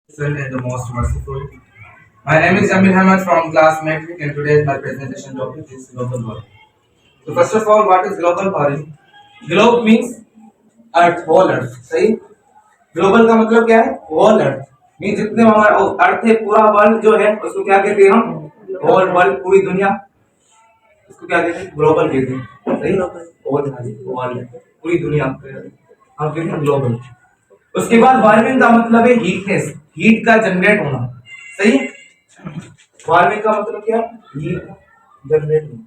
And the most merciful. My name is Jamil Ahmed from class Metric, and today's my presentation topic is global warming. So first of all, what is global warming? Globe means earth, whole अर्थ, सही। Global का मतलब क्या है? Whole earth mean जितने हमारा अर्थ है, पूरा world जो है उसको क्या कहते हैं हम? होल वर्ल्ड, पूरी दुनिया, उसको क्या कहते हैं? ग्लोबल कहते हैं, सही। होल वर्ल्ड, पूरी दुनिया हम कहते हैं ग्लोबल। उसके बाद वार्मिंग का मतलब है हीटनेस, हीट का जनरेट होना, सही। वार्मिंग का मतलब क्या? हीट जनरेट होना।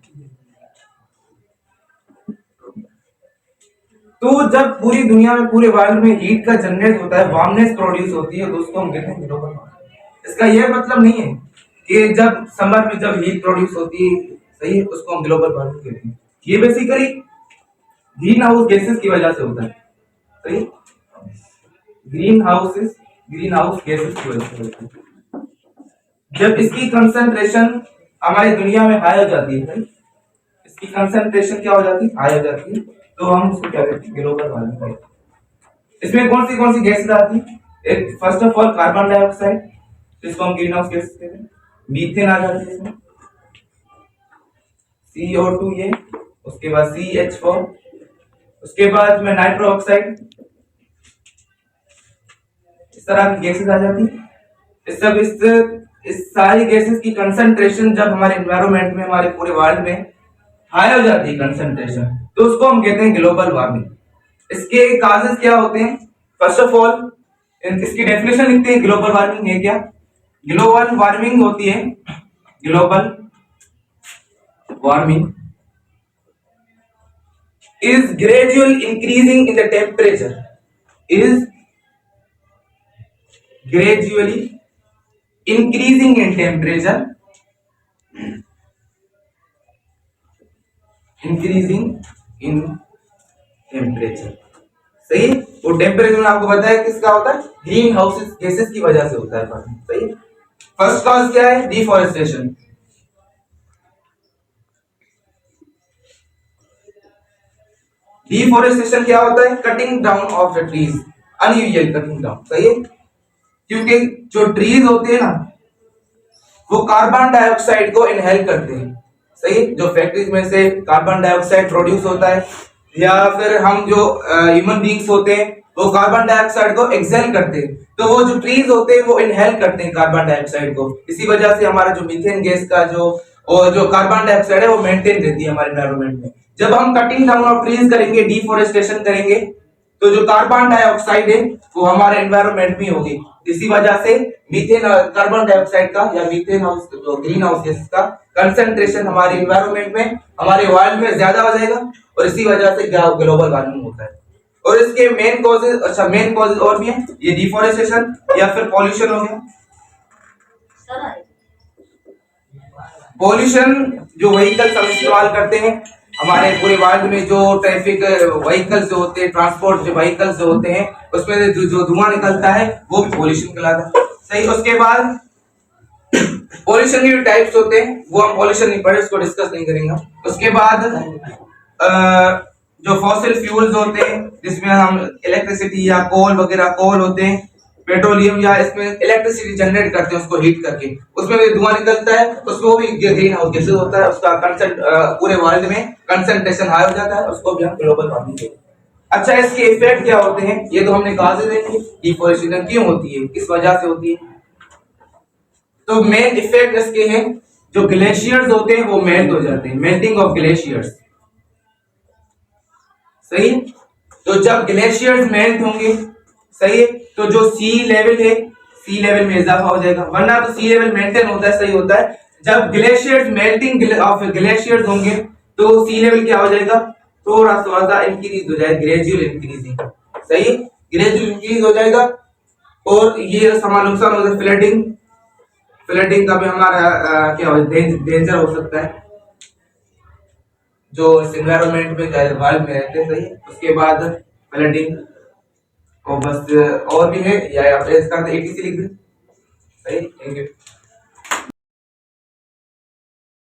तो जब पूरी दुनिया में, पूरे वर्ल्ड में हीट का जनरेट होता है, वार्मनेस प्रोड्यूस होती है, दोस्तों हम कहते हैं ग्लोबल वार्मिंग। इसका यह मतलब नहीं है कि जब समर में जब हीट प्रोड्यूस होती है, सही है, उसको हम ग्लोबल वार्मिंग कहते हैं। ये बेसिकली ग्रीन हाउस गैसेस की वजह से होता है, सही। ग्रीन हाउस गैसेस की वजह से होता है। जब इसकी कंसंट्रेशन हमारी दुनिया में हाई हो जाती है, इसकी कंसंट्रेशन क्या हो जाती है? हाई हो जाती है, तो हम उसको क्या कहते हैं? Global warming. इसमें कौन सी गैसेस आती है? एक first of all carbon dioxide, जिसको हम ग्रीन हाउस गैसेस कहते हैं। मीथेन आ जाती है इसमें, CO2 ये, उसके बाद CH4, उसके बाद में नाइट्रो ऑक्साइड, इस तरह की गैसेस आ जाती है। इस सारी गैसेस की कंसंट्रेशन जब हमारे एनवायरनमेंट में, हमारे पूरे वर्ल्ड में हाई हो जाती है कंसंट्रेशन, तो उसको हम कहते हैं ग्लोबल वार्मिंग। इसके काजेस क्या होते हैं? फर्स्ट ऑफ ऑल इसकी डेफिनेशन लिखते हैं, ग्लोबल वार्मिंग है क्या? ग्लोबल वार्मिंग होती है, global warming is gradual increasing in the temperature, is gradually increasing in temperature, increasing in temperature, सही। वो टेम्परेचर आपको पता है किसका होता है? ग्रीन हाउस गैसेस की वजह से होता है, सही। फर्स्ट कॉज क्या है? डिफॉरेस्टेशन। डिफॉरेस्टेशन क्या होता है? Cutting down of the trees, unusual cutting down, सही है। क्योंकि जो ट्रीज होते हैं ना, वो कार्बन डाइऑक्साइड को इनहेल करते हैं, सही। जो फैक्ट्रीज में से कार्बन डाइऑक्साइड प्रोड्यूस होता है, या फिर हम जो ह्यूमन बींग्स होते हैं, वो कार्बन डाइऑक्साइड को एक्सेल करते हैं, तो वो जो ट्रीज होते हैं वो इनहेल करते हैं कार्बन डाइऑक्साइड को। इसी वजह से हमारा जो मीथेन गैस का जो कार्बन डाइऑक्साइड है वो मेंटेन रहती है हमारे एनवायरनमेंट में। जब हम कटिंग डाउन ऑफ ट्रीज करेंगे, डिफोरेस्टेशन करेंगे, तो जो कार्बन डाइऑक्साइड है वो हमारे एनवायरनमेंट में होगी। इसी वजह से मीथेन कार्बन डाइऑक्साइड का या मीथेन हाउस जो ग्रीन हाउस गैस का कंसंट्रेशन हमारे एनवायरनमेंट में, हमारे वर्ल्ड में ज्यादा हो जाएगा, और इसी वजह से ग्लोबल वार्मिंग होता है। और इसके मेन कॉजेज, मेन कॉजेज और भी हैं, ये डिफोरेस्टेशन या फिर पॉल्यूशन हो गया। पॉल्यूशन जो व्हीकल्स हम इस्तेमाल करते हैं हमारे पूरे वर्ल्ड में, जो ट्रैफिक व्हीकल्स जो होते हैं, ट्रांसपोर्ट जो व्हीकल्स जो होते हैं, उसमें जो धुआं निकलता है वो भी पॉल्यूशन कहलाता है, सही। उसके बाद पॉल्यूशन के टाइप्स होते हैं, वो हम पॉल्यूशन नहीं पढ़े, उसको डिस्कस नहीं करेंगे। उसके बाद जो फॉसिल फ्यूल्स होते हैं, जिसमें हम इलेक्ट्रिसिटी या कोल वगैरह, कोल होते हैं, पेट्रोलियम, या इसमें इलेक्ट्रिसिटी जनरेट करते हैं उसको हीट करके, उसमें भी धुआं निकलता है, उसको भी ग्रीन हाउस गैसेस होता है। उसका पूरे वर्ल्ड में कंसंट्रेशन हाई हो जाता है, उसको भी हम ग्लोबल वार्मिंग कहते हैं। अच्छा, इसके इफेक्ट क्या होते हैं? ये तो हमने काजेज देखे, डिफॉरेस्टेशन क्यों होती है, किस वजह से होती है। तो मेन इफेक्ट इसके हैं, जो ग्लेशियर्स होते हैं वो मेल्ट हो जाते हैं, मेल्टिंग ऑफ ग्लेशियर्स, सही। तो जब ग्लेशियर्स मेल्ट होंगे, सही है, तो जो सी लेवल है, सी लेवल में इजाफा हो जाएगा, वरना तो सी लेवल मेंटेन होता है, सही होता है। जब ग्लेशियर्स मेल्टिंग ऑफ ग्लेशियर्स होंगे, तो सी लेवल क्या हो जाएगा? थोड़ा सा इंक्रीज हो जाएगा, ग्रेजुअल इंक्रीजिंग, सही, ग्रेजुअल इंक्रीज हो जाएगा। और ये हमारा नुकसान हो जाएगा, फ्लडिंग का भी हमारा क्या हो, डेंजर हो सकता है, जो एनवायरनमेंट में वर्ल्ड में रहते हैं, सही। उसके बाद फ्लडिंग को बस और भी है, या आप इसका ATC लिख दें, सही। Thank you.